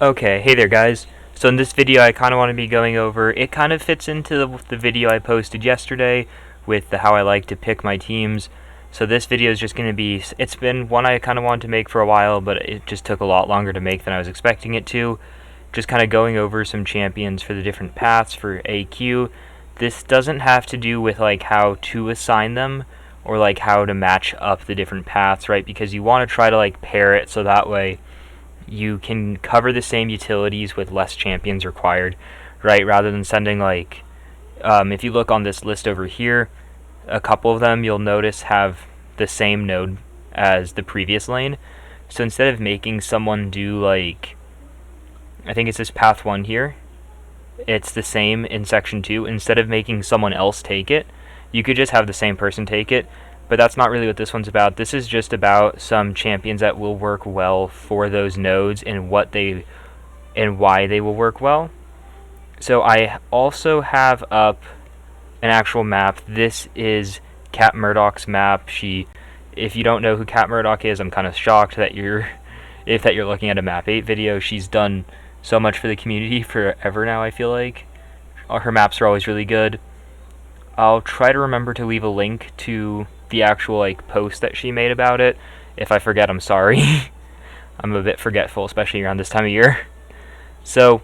Okay, hey there guys. So in this video I kind of want to be going over, it kind of fits into the video I posted yesterday with how I like to pick my teams. So this video is just going to be, it's been one I kind of wanted to make for a while, but it just took a lot longer to make than I was expecting it to. Just kind of going over some champions for the different paths for AQ. This doesn't have to do with like how to assign them or like how to match up the different paths, right? Because you want to try to like pair it so that way you can cover the same utilities with less champions required, right? Rather than sending like, if you look on this list over here, a couple of them you'll notice have the same node as the previous lane. So instead of making someone do like, I think it's this path 1 here, it's the same in section 2. Instead of making someone else take it, you could just have the same person take it. But that's not really what this one's about. This is just about some champions that will work well for those nodes and why they will work well. So I also have up an actual map. This is Cat Murdoch's map. If you don't know who Cat Murdoch is, I'm kind of shocked that you're looking at a map 8 video. She's done so much for the community forever now, I feel like. Her maps are always really good. I'll try to remember to leave a link to the actual like post that she made about it. If I forget, I'm sorry. I'm a bit forgetful, especially around this time of year. So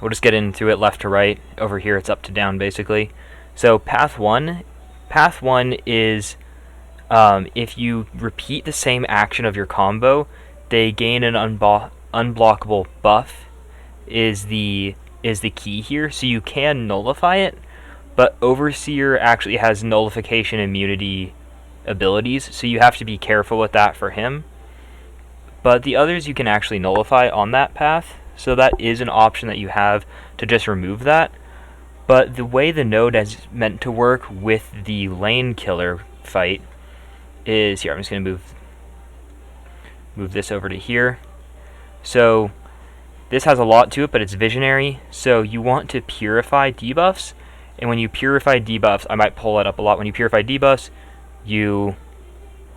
we'll just get into it left to right. Over here it's up to down basically. So path 1 is if you repeat the same action of your combo, they gain an unblockable buff is the key here. So you can nullify it, but Overseer actually has nullification immunity abilities, so you have to be careful with that for him. But the others you can actually nullify on that path, so that is an option that you have to just remove that. But the way the node is meant to work with the lane killer fight is here. I'm just going to move this over to here. So this has a lot to it, but it's visionary, so you want to purify debuffs. And when you purify debuffs, I might pull it up a lot. When you purify debuffs, you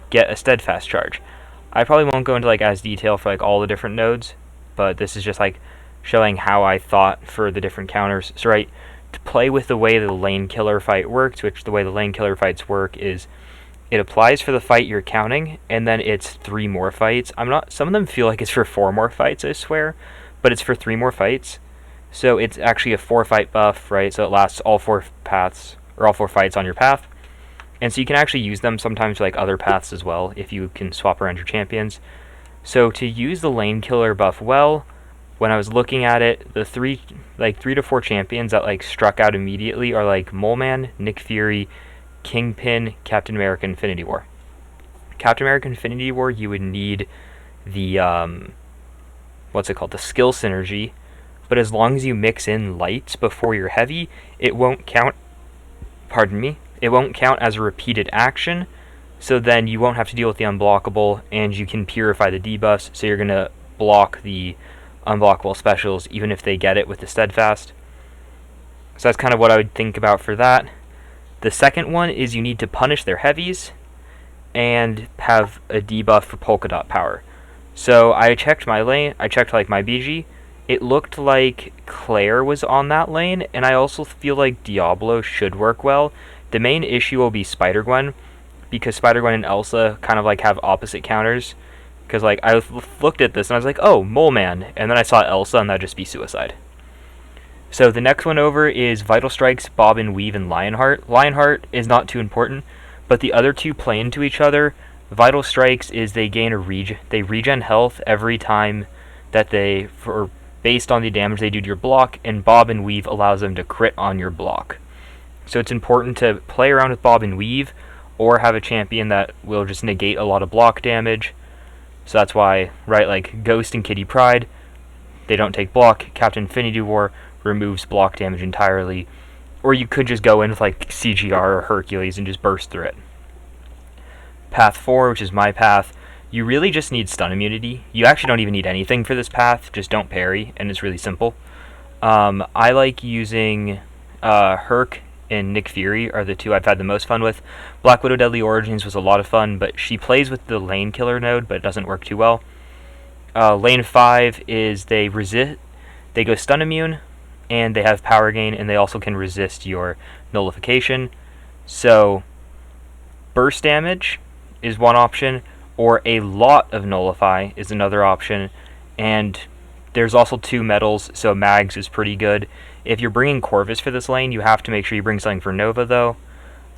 get a steadfast charge. I probably won't go into like as detail for like all the different nodes, but this is just like showing how I thought for the different counters. So right, to play with the way the lane killer fight works, which the way the lane killer fights work is it applies for the fight you're counting, and then it's 3 more fights. Some of them feel like it's for 4 more fights, I swear, but it's for 3 more fights. So it's actually a 4-fight buff, right? So it lasts all 4 paths, or all 4 fights on your path. And so you can actually use them sometimes for like other paths as well, if you can swap around your champions. So to use the lane killer buff well, when I was looking at it, the 3 to 4 champions that like struck out immediately are like Mole Man, Nick Fury, Kingpin, Captain America, Infinity War. Captain America Infinity War, you would need the the skill synergy. But as long as you mix in lights before you're heavy, it won't count, it won't count as a repeated action, so then you won't have to deal with the unblockable, and you can purify the debuffs, so you're going to block the unblockable specials, even if they get it with the steadfast. So that's kind of what I would think about for that. The second one is you need to punish their heavies, and have a debuff for polka dot power. So I checked my lane, my BG, it looked like Claire was on that lane, and I also feel like Diablo should work well. The main issue will be Spider-Gwen, because Spider-Gwen and Elsa kind of like have opposite counters. Because like I looked at this and I was like, oh, Mole Man, and then I saw Elsa and that'd just be suicide. So the next one over is Vital Strikes, Bob and Weave, and Lionheart. Lionheart is not too important, but the other two play into each other. Vital Strikes is they gain they regen health every time that based on the damage they do to your block, and Bob and Weave allows them to crit on your block. So it's important to play around with Bob and Weave, or have a champion that will just negate a lot of block damage. So that's why, right, like Ghost and Kitty Pryde, they don't take block. Captain Infinity War removes block damage entirely. Or you could just go in with like CGR or Hercules and just burst through it. Path 4, which is my path, you really just need stun immunity. You actually don't even need anything for this path, just don't parry, and it's really simple. I like using Herc and Nick Fury are the 2 I've had the most fun with. Black Widow Deadly Origins was a lot of fun, but she plays with the lane killer node, but it doesn't work too well. Lane 5 is they go stun immune, and they have power gain, and they also can resist your nullification. So burst damage is one option, or a lot of nullify is another option, and there's also 2 metals, so mags is pretty good. If you're bringing Corvus for this lane, you have to make sure you bring something for Nova, though.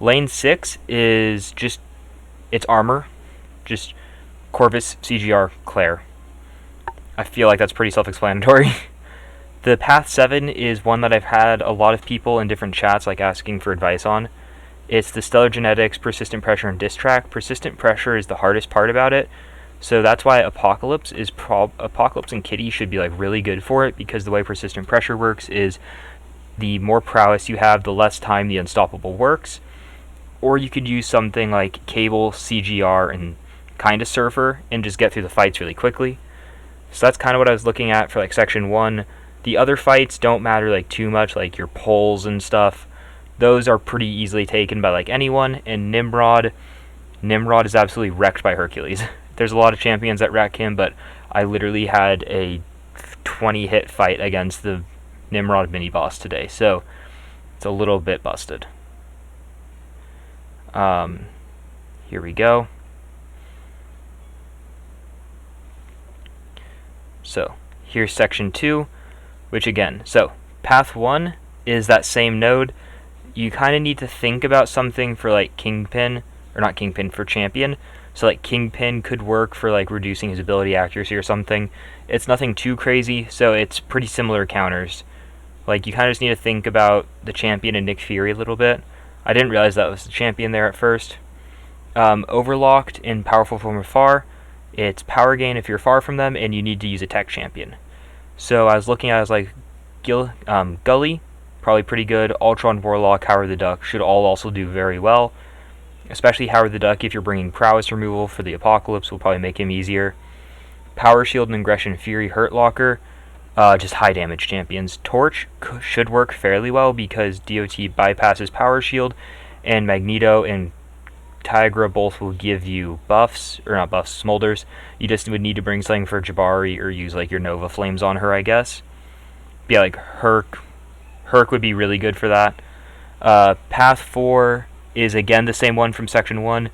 Lane 6 is just, it's armor, just Corvus, CGR, Claire. I feel like that's pretty self-explanatory. The Path 7 is one that I've had a lot of people in different chats like asking for advice on. It's the Stellar Genetics, Persistent Pressure, and Distract. Persistent Pressure is the hardest part about it, so that's why Apocalypse and Kitty should be like really good for it, because the way Persistent Pressure works is the more prowess you have, the less time the Unstoppable works. Or you could use something like Cable, CGR, and kinda Surfer, and just get through the fights really quickly. So that's kind of what I was looking at for like Section 1. The other fights don't matter like too much, like your poles and stuff. Those are pretty easily taken by like anyone, and Nimrod is absolutely wrecked by Hercules. There's a lot of champions that wreck him, but I literally had a 20-hit fight against the Nimrod mini-boss today, so it's a little bit busted. Here we go. So here's Section 2, which again, so Path 1 is that same node. You kind of need to think about something for like Kingpin, or not Kingpin, for Champion. So like Kingpin could work for like reducing his ability accuracy or something. It's nothing too crazy, so it's pretty similar counters. Like you kind of just need to think about the Champion and Nick Fury a little bit. I didn't realize that was the Champion there at first. Overlocked in Powerful from Afar. It's power gain if you're far from them, and you need to use a tech champion. So I was looking at it as like Gully, probably pretty good. Ultron, Warlock, Howard the Duck should all also do very well. Especially Howard the Duck, if you're bringing prowess removal for the Apocalypse, will probably make him easier. Power Shield and Aggression Fury, Hurt Locker, just high damage champions. Torch should work fairly well because DOT bypasses Power Shield, and Magneto and Tigra both will give you buffs, or not buffs, smolders. You just would need to bring something for Jabari or use like your Nova Flames on her, I guess. But yeah, like Herc would be really good for that. Path 4 is again the same one from Section 1.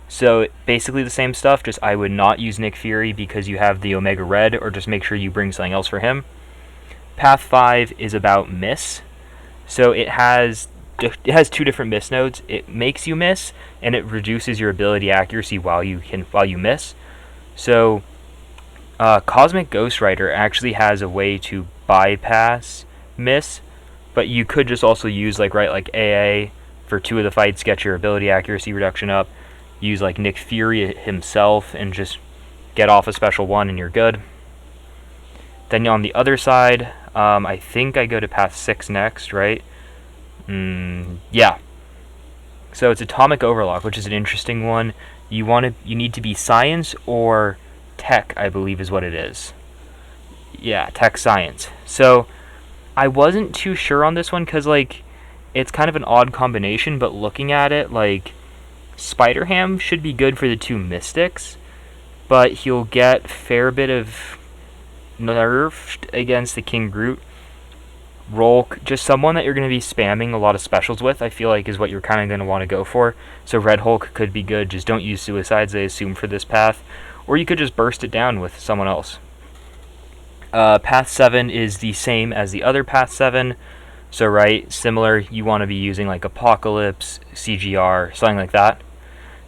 So basically the same stuff, just I would not use Nick Fury because you have the Omega Red, or just make sure you bring something else for him. Path 5 is about miss. So it has 2 different miss nodes. It makes you miss, and it reduces your ability accuracy while you miss. So Cosmic Ghost Rider actually has a way to bypass miss, but you could just also use like AA for 2 of the fights, get your ability accuracy reduction up. Use like Nick Fury himself and just get off a special 1 and you're good. Then on the other side, I think I go to Path 6 next, right? Yeah. So it's Atomic Overlock, which is an interesting one. You need to be science or tech, I believe is what it is. Yeah, tech science. So I wasn't too sure on this one because like it's kind of an odd combination, but looking at it, like Spider-Ham should be good for the 2 Mystics, but he'll get fair bit of nerfed against the King Groot. Rolk, just someone that you're going to be spamming a lot of specials with, I feel like is what you're kind of going to want to go for. So Red Hulk could be good, just don't use suicides, I assume, for this path. Or you could just burst it down with someone else. Path 7 is the same as the other Path 7. So right, similar, you want to be using like Apocalypse, CGR, something like that.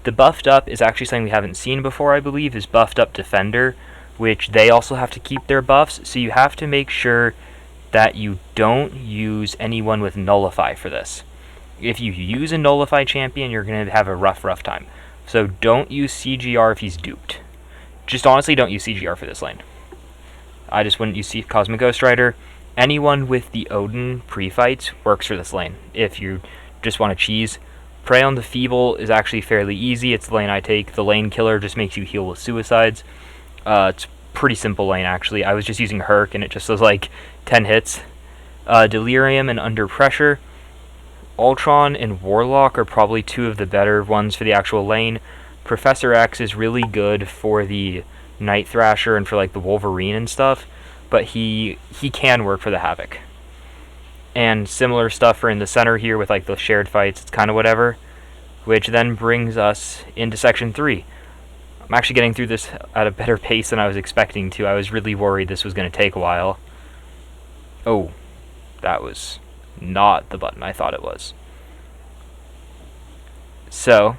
The buffed up is actually something we haven't seen before, I believe, is buffed up Defender, which they also have to keep their buffs, so you have to make sure that you don't use anyone with Nullify for this. If you use a Nullify champion, you're going to have a rough time. So don't use CGR if he's duped. Just honestly don't use CGR for this lane. I just wouldn't use Cosmic Ghost Rider. Anyone with the Odin pre-fights works for this lane, if you just want to cheese. Prey on the Feeble is actually fairly easy. It's the lane I take. The Lane Killer just makes you heal with suicides. It's pretty simple lane, actually. I was just using Herc, and it just was like 10 hits. Delirium and Under Pressure. Ultron and Warlock are probably 2 of the better ones for the actual lane. Professor X is really good for the Night Thrasher and for like the Wolverine and stuff, but he can work for the Havoc. And similar stuff for in the center here with like the shared fights, it's kind of whatever, which then brings us into Section 3. I'm actually getting through this at a better pace than I was expecting to. I was really worried this was going to take a while. Oh, that was not the button I thought it was. So,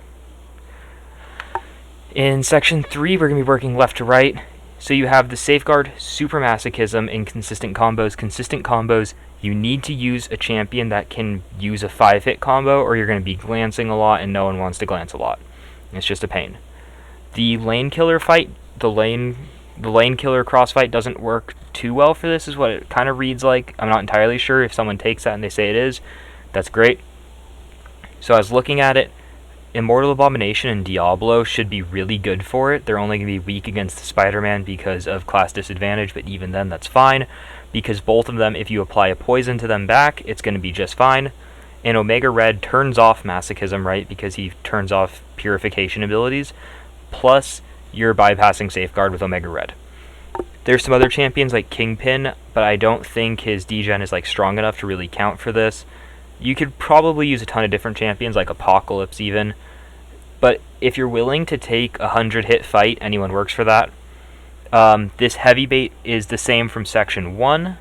in Section 3, we're going to be working left to right. So you have the Safeguard, Super Masochism, and Consistent Combos. Consistent Combos, you need to use a champion that can use a 5-hit combo, or you're going to be glancing a lot, and no one wants to glance a lot. It's just a pain. The Lane Killer fight, the lane killer crossfight doesn't work too well for this, is what it kind of reads like. I'm not entirely sure. If someone takes that and they say it is, that's great. So I was looking at it. Immortal Abomination and Diablo should be really good for it. They're only going to be weak against Spider-Man because of class disadvantage, but even then that's fine, because both of them, if you apply a poison to them back, it's going to be just fine. And Omega Red turns off Masochism, right, because he turns off purification abilities, plus you're bypassing Safeguard with Omega Red. There's some other champions like Kingpin, but I don't think his degen is like strong enough to really count for this. You could probably use a ton of different champions, like Apocalypse even, but if you're willing to take a 100-hit fight, anyone works for that. This heavy bait is the same from Section 1,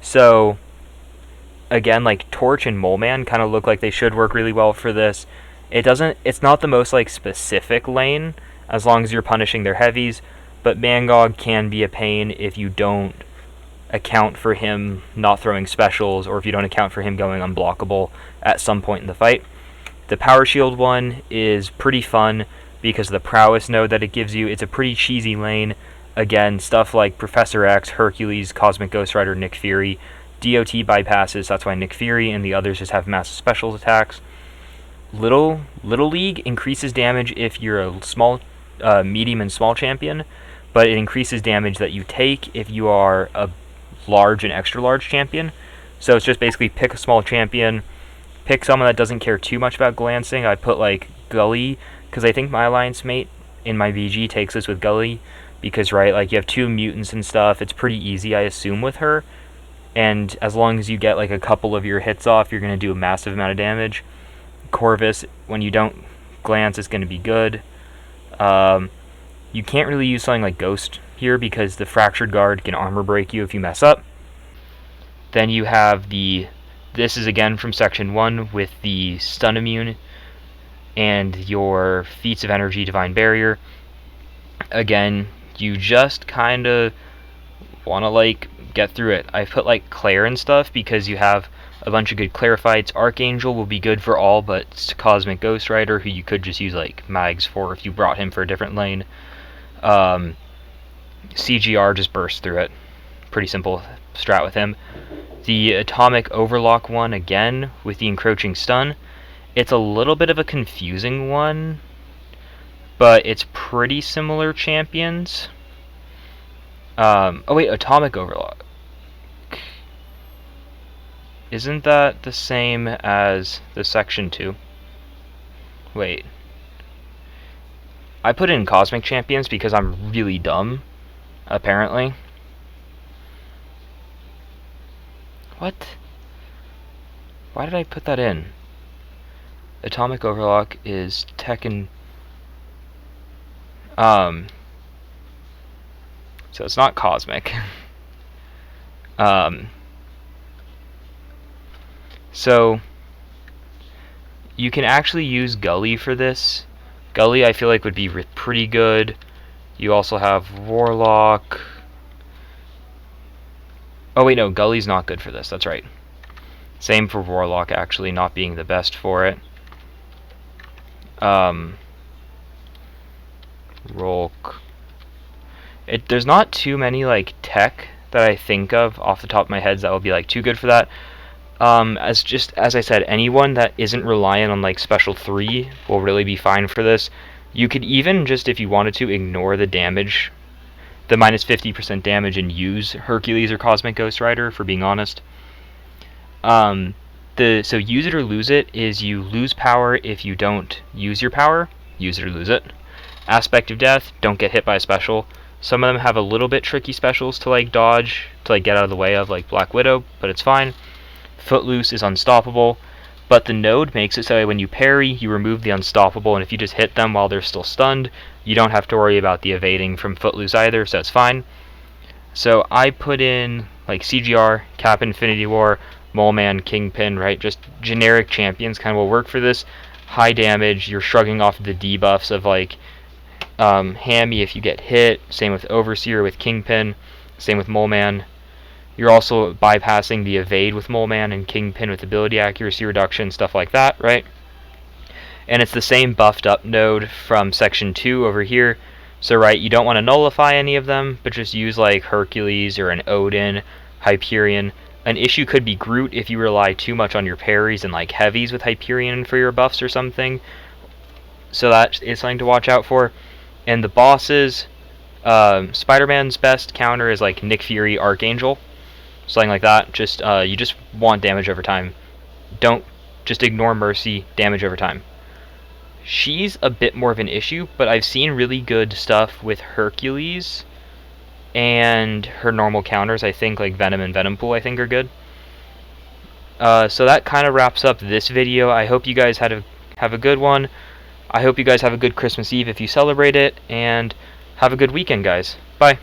so again, like Torch and Mole Man kind of look like they should work really well for this. It's not the most like specific lane, as long as you're punishing their heavies, but Mangog can be a pain if you don't account for him not throwing specials, or if you don't account for him going unblockable at some point in the fight. The Power Shield one is pretty fun because of the prowess node that it gives you. It's a pretty cheesy lane. Again, stuff like Professor X, Hercules, Cosmic Ghost Rider, Nick Fury. DOT bypasses, that's why Nick Fury and the others just have massive specials attacks. Little League increases damage if you're a small, medium and small champion, but it increases damage that you take if you are a large and extra large champion. So it's just basically pick a small champion, pick someone that doesn't care too much about glancing. I'd put like Gully, because I think my alliance mate in my VG takes this with Gully, because right, like you have 2 mutants and stuff, it's pretty easy I assume with her, and as long as you get like a couple of your hits off, you're going to do a massive amount of damage. Corvus, when you don't glance, is going to be good. You can't really use something like Ghost here because the Fractured Guard can armor break you if you mess up. Then you have this is again from Section 1 with the Stun Immune and your Feats of Energy Divine Barrier. Again, you just kind of want to like get through it. I put like Claire and stuff because you have a bunch of good Claire fights. Archangel will be good for all but Cosmic Ghost Rider, who you could just use like Mags for if you brought him for a different lane. CGR just bursts through it. Pretty simple strat with him. The Atomic Overlock one, again, with the Encroaching Stun. It's a little bit of a confusing one, but it's pretty similar champions. Oh wait, Atomic Overlock. Isn't that the same as the Section 2? Wait. I put in Cosmic Champions because I'm really dumb, apparently. What? Why did I put that in? Atomic Overlock is Tekken. So it's not Cosmic. So you can actually use Gully for this. Gully, I feel like, would be pretty good. You also have Warlock. Oh wait, no, Gully's not good for this. That's right. Same for Warlock, actually, not being the best for it. Rolk. There's not too many like tech that I think of off the top of my head that will be like too good for that. As I said, anyone that isn't reliant on like Special 3 will really be fine for this. You could even just, if you wanted to, ignore the damage, the minus 50% damage, and use Hercules or Cosmic Ghost Rider, for being honest. So use it or lose it is you lose power if you don't use your power. Use it or lose it. Aspect of Death, don't get hit by a special. Some of them have a little bit tricky specials to like dodge, to like get out of the way of, like Black Widow, but it's fine. Footloose is unstoppable, but the node makes it so that when you parry, you remove the unstoppable, and if you just hit them while they're still stunned, you don't have to worry about the evading from Footloose either, so it's fine. So I put in like CGR, Cap Infinity War, Mole Man, Kingpin, right? Just generic champions kind of will work for this. High damage, you're shrugging off the debuffs of like Hammy if you get hit, same with Overseer with Kingpin, same with Mole Man. You're also bypassing the evade with Mole Man and Kingpin with ability accuracy reduction, stuff like that, right? And it's the same buffed up node from section 2 over here. So right, you don't want to nullify any of them, but just use like Hercules or an Odin, Hyperion. An issue could be Groot if you rely too much on your parries and like heavies with Hyperion for your buffs or something. So that is something to watch out for. And the bosses, Spider-Man's best counter is like Nick Fury, Archangel, something like that. Just you just want damage over time. Don't just ignore Mercy, damage over time. She's a bit more of an issue, but I've seen really good stuff with Hercules and her normal counters. I think like Venom and Venompool I think are good. So that kind of wraps up this video. I hope you guys have a good one. I hope you guys have a good Christmas Eve if you celebrate it, and have a good weekend, guys. Bye.